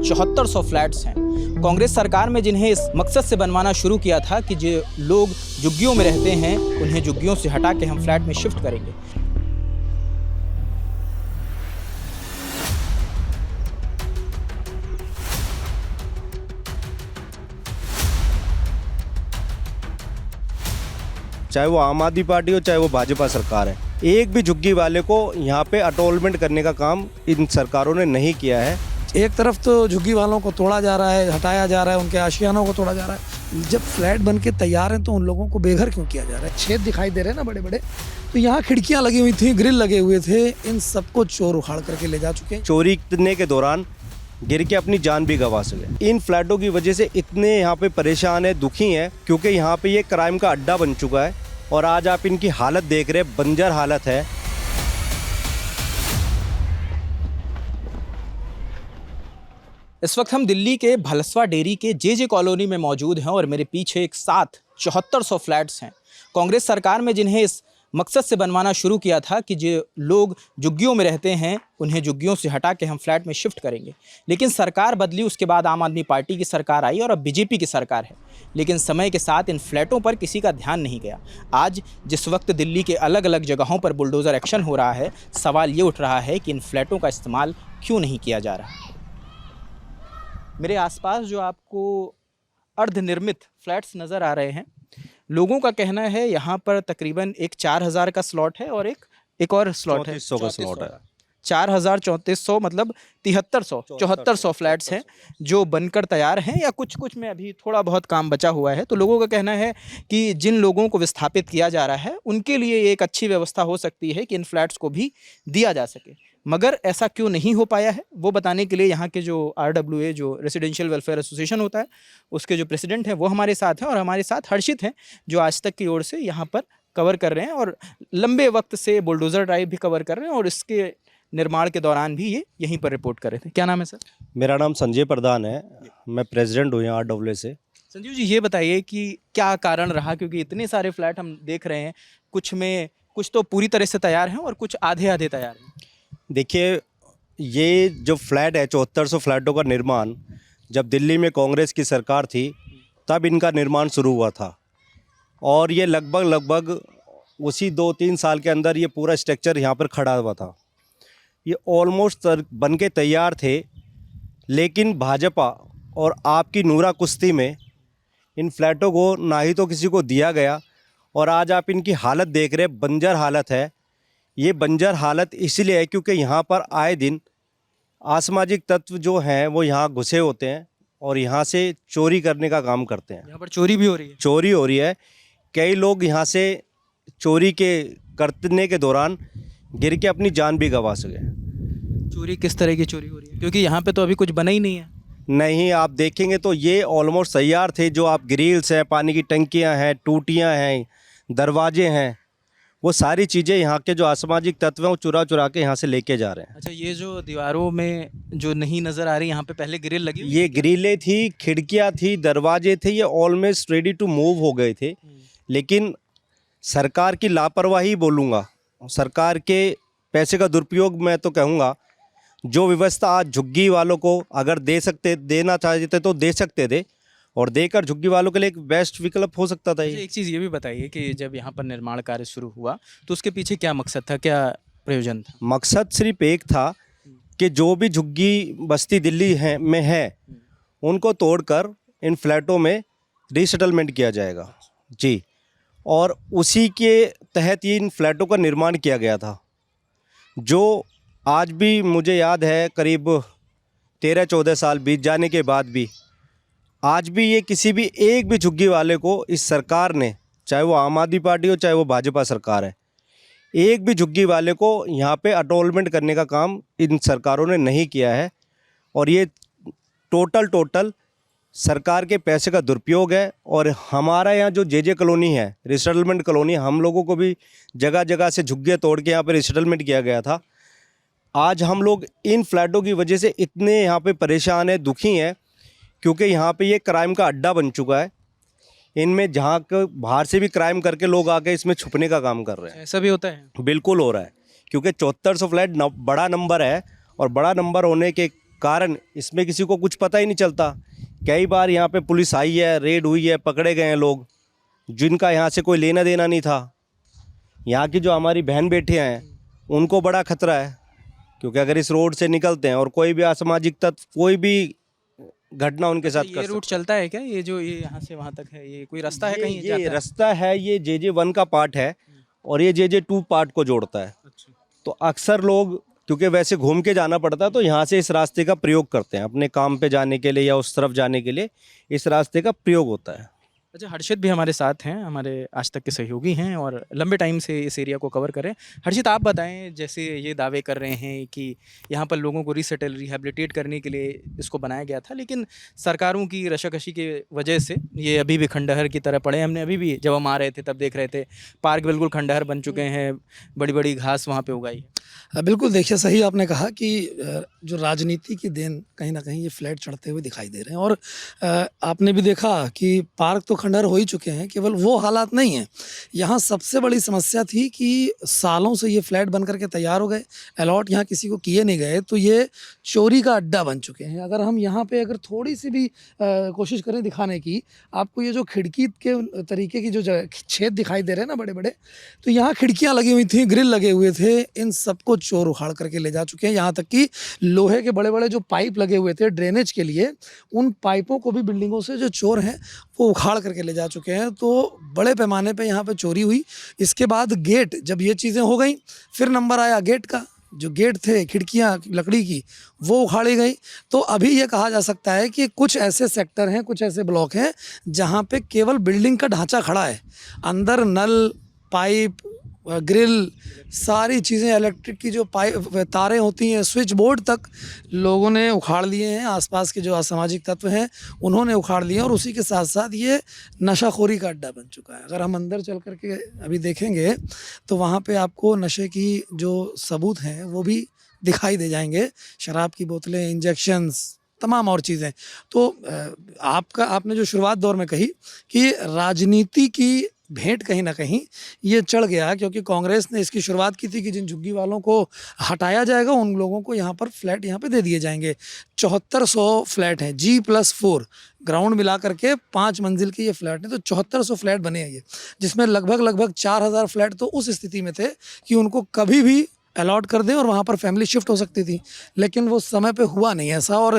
7400 flats हैं। कांग्रेस सरकार में जिन्हें इस मकसद से बनवाना शुरू किया था कि जो लोग झुग्गियों में रहते हैं उन्हें झुग्गियों से हटा के हम फ्लैट में शिफ्ट करेंगे। चाहे वो आम आदमी पार्टी हो चाहे वो भाजपा सरकार है, एक भी झुग्गी वाले को यहाँ पे अटोलमेंट करने का काम इन सरकारों ने नहीं किया है। एक तरफ तो झुग्गी वालों को तोड़ा जा रहा है, हटाया जा रहा है, उनके आशियानों को तोड़ा जा रहा है। जब फ्लैट बन के तैयार हैं तो उन लोगों को बेघर क्यों किया जा रहा है? छेद दिखाई दे रहे हैं ना बड़े बड़े, तो यहाँ खिड़कियाँ लगी हुई थी, ग्रिल लगे हुए थे, इन सबको चोर उखाड़ करके ले जा चुके हैं। चोरी करने के दौरान गिर के अपनी जान भी गंवा सके। इन फ्लैटों की वजह से इतने यहाँ पे परेशान है, दुखी हैं, क्योंकि यहाँ पे ये क्राइम का अड्डा बन चुका है। और आज आप इनकी हालत देख रहे हैं, बंजर हालत है। इस वक्त हम दिल्ली के भलसवा डेरी के जे कॉलोनी में मौजूद हैं और मेरे पीछे एक साथ 7400 फ्लैट्स हैं। कांग्रेस सरकार में जिन्हें इस मकसद से बनवाना शुरू किया था कि जो लोग झुग्गियों में रहते हैं उन्हें झुग्गियों से हटा के हम फ्लैट में शिफ्ट करेंगे। लेकिन सरकार बदली, उसके बाद आम आदमी पार्टी की सरकार आई और अब बीजेपी की सरकार है। लेकिन समय के साथ इन फ्लैटों पर किसी का ध्यान नहीं गया। आज जिस वक्त दिल्ली के अलग अलग जगहों पर बुलडोज़र एक्शन हो रहा है, सवाल ये उठ रहा है कि इन फ्लैटों का इस्तेमाल क्यों नहीं किया जा रहा। मेरे आसपास जो आपको अर्धनिर्मित फ्लैट्स नज़र आ रहे हैं, लोगों का कहना है यहाँ पर तकरीबन एक 4000 का स्लॉट है और एक और स्लॉट है 3400 का स्लॉट है। 4000 3400 मतलब 7400 फ्लैट्स हैं जो बनकर तैयार हैं या कुछ में अभी थोड़ा बहुत काम बचा हुआ है। तो लोगों का कहना है कि जिन लोगों को विस्थापित किया जा रहा है उनके लिए एक अच्छी व्यवस्था हो सकती है कि इन फ्लैट्स को भी दिया जा सके, मगर ऐसा क्यों नहीं हो पाया है वो बताने के लिए यहाँ के जो RWA जो रेसिडेंशियल वेलफेयर एसोसिएशन होता है उसके जो प्रेसिडेंट हैं वो हमारे साथ हैं और हमारे साथ हर्षित हैं जो आज तक की ओर से यहाँ पर कवर कर रहे हैं और लंबे वक्त से बुलडोज़र ड्राइव भी कवर कर रहे हैं और इसके निर्माण के दौरान भी ये यहीं पर रिपोर्ट कर रहे थे। क्या नाम है सर? मेरा नाम संजय प्रधान है, मैं प्रेसिडेंट हूँ यहाँ RWA से। संजीव जी, ये बताइए कि क्या कारण रहा, क्योंकि इतने सारे फ्लैट हम देख रहे हैं, कुछ में कुछ तो पूरी तरह से तैयार हैं और कुछ आधे आधे तैयार हैं। देखिए, ये जो फ्लैट है 7400 फ्लैटों का निर्माण जब दिल्ली में कांग्रेस की सरकार थी तब इनका निर्माण शुरू हुआ था और ये लगभग उसी 2-3 साल के अंदर ये पूरा स्ट्रक्चर यहाँ पर खड़ा हुआ था। ये ऑलमोस्ट बन के तैयार थे, लेकिन भाजपा और आपकी नूरा कुश्ती में इन फ्लैटों को ना ही तो किसी को दिया गया और आज आप इनकी हालत देख रहे हैं, बंजर हालत है। ये बंजर हालत इसलिए है क्योंकि यहाँ पर आए दिन असामाजिक तत्व जो हैं वो यहाँ घुसे होते हैं और यहाँ से चोरी करने का काम करते हैं। यहाँ पर चोरी भी हो रही है? चोरी हो रही है। कई लोग यहाँ से चोरी के करने के दौरान गिर के अपनी जान भी गंवा सके। चोरी किस तरह की चोरी हो रही है? क्योंकि यहाँ पे तो अभी कुछ बना ही नहीं है। नहीं, आप देखेंगे तो ये ऑलमोस्ट तैयार थे। जो आप ग्रिल्स हैं, पानी की टंकियाँ हैं, टूटियाँ हैं, दरवाजे हैं, वो सारी चीज़ें यहाँ के जो असामाजिक तत्व हैं वो चुरा के यहाँ से लेके जा रहे हैं। अच्छा, ये जो दीवारों में जो नहीं नज़र आ रही, यहाँ पे पहले ग्रिल लगी? ये ग्रिलें थी, खिड़कियाँ थी, दरवाजे थे, ये ऑलमोस्ट रेडी टू मूव हो गए थे। लेकिन सरकार की लापरवाही बोलूँगा, सरकार के पैसे का दुरुपयोग मैं तो कहूँगा। जो व्यवस्था आज झुग्गी वालों को अगर देना चाहते तो दे सकते थे और देकर झुग्गी वालों के लिए एक बेस्ट विकल्प हो सकता था। एक चीज़ ये भी बताइए कि जब यहाँ पर निर्माण कार्य शुरू हुआ तो उसके पीछे क्या मकसद था, क्या प्रयोजन था? मकसद सिर्फ एक था कि जो भी झुग्गी बस्ती दिल्ली में है उनको तोड़कर इन फ्लैटों में रीसेटलमेंट किया जाएगा जी, और उसी के तहत ही इन फ्लैटों का निर्माण किया गया था। जो आज भी मुझे याद है, करीब 13-14 साल बीत जाने के बाद भी आज भी ये किसी भी एक भी झुग्गी वाले को इस सरकार ने, चाहे वो आम आदमी पार्टी हो चाहे वो भाजपा सरकार है, एक भी झुग्गी वाले को यहाँ पे अटोलमेंट करने का काम इन सरकारों ने नहीं किया है। और ये टोटल सरकार के पैसे का दुरुपयोग है। और हमारा यहाँ जो जे कॉलोनी है, रिसेटलमेंट कॉलोनी, हम लोगों को भी जगह जगह से झुग्गियाँ तोड़ के यहाँ पर रिसेटलमेंट किया गया था। आज हम लोग इन फ्लैटों की वजह से इतने यहाँ पे परेशान हैं, दुखी हैं, क्योंकि यहाँ पे ये क्राइम का अड्डा बन चुका है। इनमें जहाँ बाहर से भी क्राइम करके लोग आके इसमें छुपने का काम कर रहे हैं। ऐसा भी होता है? बिल्कुल हो रहा है, क्योंकि 7400 फ्लैट बड़ा नंबर है और बड़ा नंबर होने के कारण इसमें किसी को कुछ पता ही नहीं चलता। कई बार यहाँ पे पुलिस आई है, रेड हुई है, पकड़े गए हैं लोग जिनका यहाँ से कोई लेना देना नहीं था। यहाँ की जो हमारी बहन बेटियाँ हैं उनको बड़ा खतरा है, क्योंकि अगर इस रोड से निकलते हैं और कोई भी असामाजिक तत्व कोई भी घटना उनके साथ ये रूट चलता है क्या? ये जो ये यहाँ से वहाँ तक है, ये कोई रास्ता है कहीं ये जाता है? रास्ता है, ये JJ1 का पार्ट है और ये JJ2 पार्ट को जोड़ता है। अच्छा। तो अक्सर लोग क्योंकि वैसे घूम के जाना पड़ता है तो यहाँ से इस रास्ते का प्रयोग करते हैं अपने काम पे जाने के लिए या उस तरफ जाने के लिए इस रास्ते का प्रयोग होता है। अच्छा, हर्षित भी हमारे साथ हैं, हमारे आज तक के सहयोगी हैं और लंबे टाइम से इस एरिया को कवर कर रहे हैं। हर्षित, आप बताएं, जैसे ये दावे कर रहे हैं कि यहाँ पर लोगों को रीसेटल रिहैबिलिटेट करने के लिए इसको बनाया गया था, लेकिन सरकारों की रशाकशी की वजह से ये अभी भी खंडहर की तरह पड़े हैं। हमने अभी भी जब हम आ रहे थे तब देख रहे थे पार्क बिल्कुल खंडहर बन चुके हैं, बड़ी बड़ी घास वहाँ पर उगाई है। बिल्कुल, देखिए सही आपने कहा कि जो राजनीति की देन कहीं ना कहीं ये फ्लैट चढ़ते हुए दिखाई दे रहे हैं। और आपने भी देखा कि पार्क तो खंडहर हो ही चुके हैं, केवल वो हालात नहीं हैं। यहाँ सबसे बड़ी समस्या थी कि सालों से ये फ्लैट बन करके तैयार हो गए, अलॉट यहाँ किसी को किए नहीं गए, तो ये चोरी का अड्डा बन चुके हैं। अगर हम यहाँ पे अगर थोड़ी सी भी कोशिश करें दिखाने की, आपको ये जो खिड़की के तरीके की जो छेद दिखाई दे रहे हैं ना बड़े बड़े, तो यहाँ खिड़कियाँ लगी हुई थी, ग्रिल लगे हुए थे, इन सबको चोर उखाड़ करके ले जा चुके हैं। यहाँ तक कि लोहे के बड़े बड़े जो पाइप लगे हुए थे ड्रेनेज के लिए, उन पाइपों को भी बिल्डिंगों से जो चोर हैं वो उखाड़ करके ले जा चुके हैं। तो बड़े पैमाने पे यहाँ पे चोरी हुई। इसके बाद गेट, जब ये चीज़ें हो गई, फिर नंबर आया गेट का। जो गेट थे, खिड़कियाँ लकड़ी की, वो उखाड़ी गई। तो अभी ये कहा जा सकता है कि कुछ ऐसे सेक्टर हैं, कुछ ऐसे ब्लॉक हैं जहाँ पे केवल बिल्डिंग का ढांचा खड़ा है, अंदर नल, पाइप, ग्रिल, सारी चीज़ें, इलेक्ट्रिक की जो पाइप तारें होती हैं, स्विच बोर्ड तक लोगों ने उखाड़ लिए हैं। आसपास के जो असामाजिक तत्व हैं उन्होंने उखाड़ लिए हैं। और उसी के साथ साथ ये नशाखोरी का अड्डा बन चुका है। अगर हम अंदर चल करके अभी देखेंगे तो वहाँ पे आपको नशे की जो सबूत हैं वो भी दिखाई दे जाएंगे, शराब की बोतलें, इंजेक्शंस, तमाम और चीज़ें। तो आपने जो शुरुआत दौर में कही कि राजनीति की भेंट कहीं ना कहीं ये चढ़ गया, क्योंकि कांग्रेस ने इसकी शुरुआत की थी कि जिन झुग्गी वालों को हटाया जाएगा उन लोगों को यहाँ पर फ्लैट यहाँ पे दे दिए जाएंगे। 7400 फ्लैट हैं, G+4 ग्राउंड मिला करके 5 मंजिल के ये फ्लैट हैं। तो 7400 फ्लैट बने हैं ये, जिसमें लगभग 4000 फ्लैट तो उस स्थिति में थे कि उनको कभी भी अलॉट कर दें और वहाँ पर फैमिली शिफ्ट हो सकती थी, लेकिन वो समय पे हुआ नहीं ऐसा। और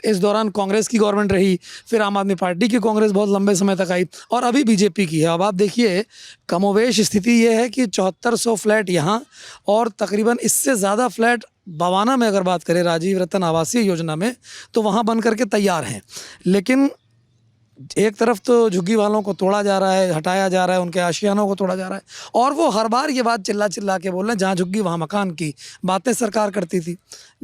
इस दौरान कांग्रेस की गवर्नमेंट रही, फिर आम आदमी पार्टी की कांग्रेस बहुत लंबे समय तक आई और अभी बीजेपी की है। अब आप देखिए कमोवेश स्थिति ये है कि 7400 फ्लैट यहाँ और तकरीबन इससे ज़्यादा फ्लैट बवाना में अगर बात करें राजीव रतन आवासीय योजना में, तो वहाँ बन करके तैयार हैं। लेकिन एक तरफ तो झुग्गी वालों को तोड़ा जा रहा है, हटाया जा रहा है, उनके आशियानों को तोड़ा जा रहा है, और वो हर बार ये बात चिल्ला चिल्ला के बोल रहे हैं जहाँ झुग्गी वहाँ मकान की बातें सरकार करती थी।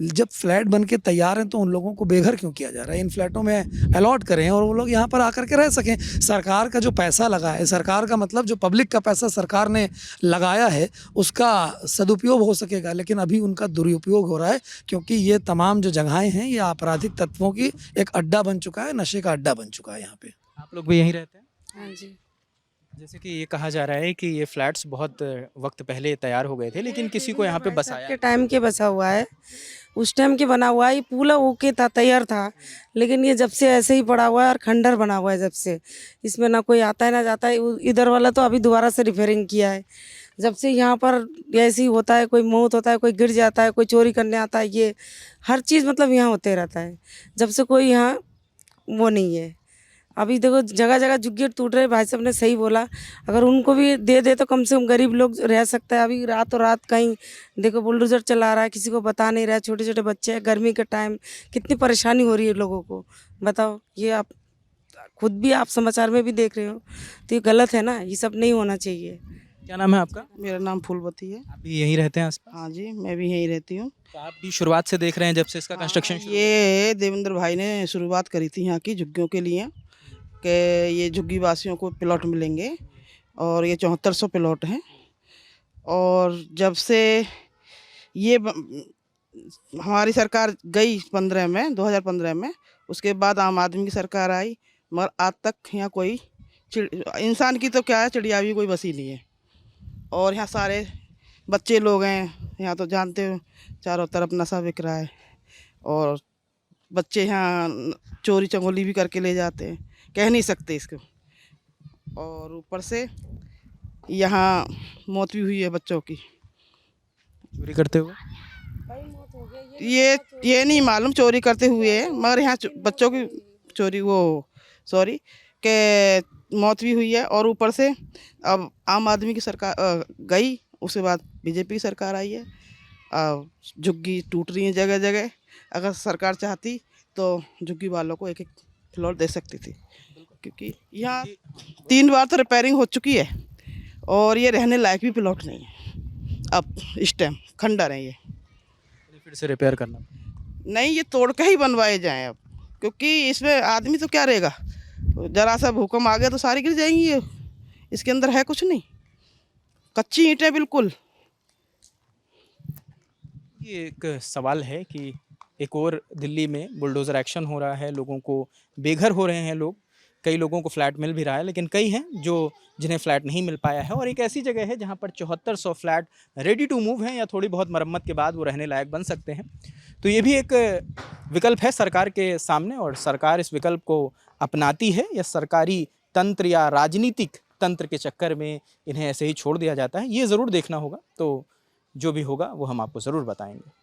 जब फ्लैट बन के तैयार हैं तो उन लोगों को बेघर क्यों किया जा रहा है? इन फ्लैटों में अलॉट करें और वो लोग यहाँ पर आकर के रह सकें। सरकार का जो पैसा लगा है, सरकार का मतलब जो पब्लिक का पैसा सरकार ने लगाया है उसका सदुपयोग हो सकेगा, लेकिन अभी उनका दुरुपयोग हो रहा है, क्योंकि ये तमाम जो जगहें हैं ये आपराधिक तत्वों की एक अड्डा बन चुका है, नशे का अड्डा बन चुका है यहाँ पे। आप लोग भी यहीं रहते हैं? हाँ जी। जैसे कि ये कहा जा रहा है कि ये फ्लैट्स बहुत वक्त पहले तैयार हो गए थे, लेकिन किसी को यहाँ पे बसाया के टाइम के बसा हुआ है, उस टाइम के बना हुआ है, ये पूरा ओके था, तैयार था, लेकिन ये जब से ऐसे ही पड़ा हुआ है और खंडर बना हुआ है जब से, इसमें ना कोई आता है ना जाता है। इधर वाला तो अभी दोबारा से रिपेयरिंग किया है। जब से यहाँ पर ऐसे ही होता है, कोई मौत होता है, कोई गिर जाता है, कोई चोरी करने आता है, ये हर चीज़ मतलब यहाँ होते रहता है। जब से कोई यहाँ वो नहीं है। अभी देखो जगह जगह झुग्गी टूट रहे, भाई साहब ने सही बोला, अगर उनको भी दे दे तो कम से कम गरीब लोग रह सकता है। अभी रातों रात कहीं देखो बुलडोजर चला रहा है, किसी को बता नहीं रहा है, छोटे छोटे बच्चे हैं, गर्मी के टाइम कितनी परेशानी हो रही है लोगों को, बताओ। ये आप खुद भी आप समाचार में भी देख रहे हो, तो ये गलत है ना, ये सब नहीं होना चाहिए। क्या नाम है आपका? मेरा नाम फूलवती है। आप भी यहीं रहते हैं आसपास? हाँ जी, मैं भी यहीं रहती हूँ। तो आप भी शुरुआत से देख रहे हैं जब से इसका कंस्ट्रक्शन शुरू? ये देवेंद्र भाई ने शुरुआत करी थी यहाँ की झुग्गियों के लिए कि ये झुग्गी वासियों को प्लॉट मिलेंगे, और ये 7400 प्लॉट हैं। और जब से ये हमारी सरकार गई 2015 में, उसके बाद आम आदमी की सरकार आई, मगर आज तक यहाँ कोई इंसान की तो क्या है, चिड़िया भी कोई बसी नहीं है। और यहाँ सारे बच्चे लोग हैं, यहाँ तो जानते हो चारों तरफ नशा बिक रहा है, और बच्चे यहाँ चोरी चंगोली भी करके ले जाते हैं, कह नहीं सकते इसको। और ऊपर से यहाँ मौत भी हुई है बच्चों की। चोरी करते हुए ये नहीं मालूम चोरी करते हुए है, मगर यहाँ बच्चों की चोरी सॉरी के मौत भी हुई है। और ऊपर से अब आम आदमी की सरकार गई, उसके बाद बीजेपी की सरकार आई है। झुग्गी टूट रही है जगह जगह। अगर सरकार चाहती तो झुग्गी वालों को एक एक फ्लोर दे सकती थी, क्योंकि यहाँ 3 बार तो रिपेयरिंग हो चुकी है और ये रहने लायक भी प्लॉट नहीं है। अब इस टाइम खंडर है ये, फिर से रिपेयर करना। नहीं ये तोड़ के ही बनवाए जाएं अब, क्योंकि इसमें आदमी तो क्या रहेगा। जरा सा भूकंप आ गया तो सारी गिर जाएंगी। ये इसके अंदर है कुछ नहीं, कच्ची ईंटें बिल्कुल। ये एक सवाल है कि एक और दिल्ली में बुलडोज़र एक्शन हो रहा है, लोगों को बेघर हो रहे हैं लोग। कई लोगों को फ्लैट मिल भी रहा है, लेकिन कई हैं जिन्हें फ्लैट नहीं मिल पाया है। और एक ऐसी जगह है जहां पर 7400 फ्लैट रेडी टू मूव हैं या थोड़ी बहुत मरम्मत के बाद वो रहने लायक बन सकते हैं। तो ये भी एक विकल्प है सरकार के सामने, और सरकार इस विकल्प को अपनाती है या सरकारी तंत्र या राजनीतिक तंत्र के चक्कर में इन्हें ऐसे ही छोड़ दिया जाता है, ये ज़रूर देखना होगा। तो जो भी होगा वो हम आपको ज़रूर बताएंगे।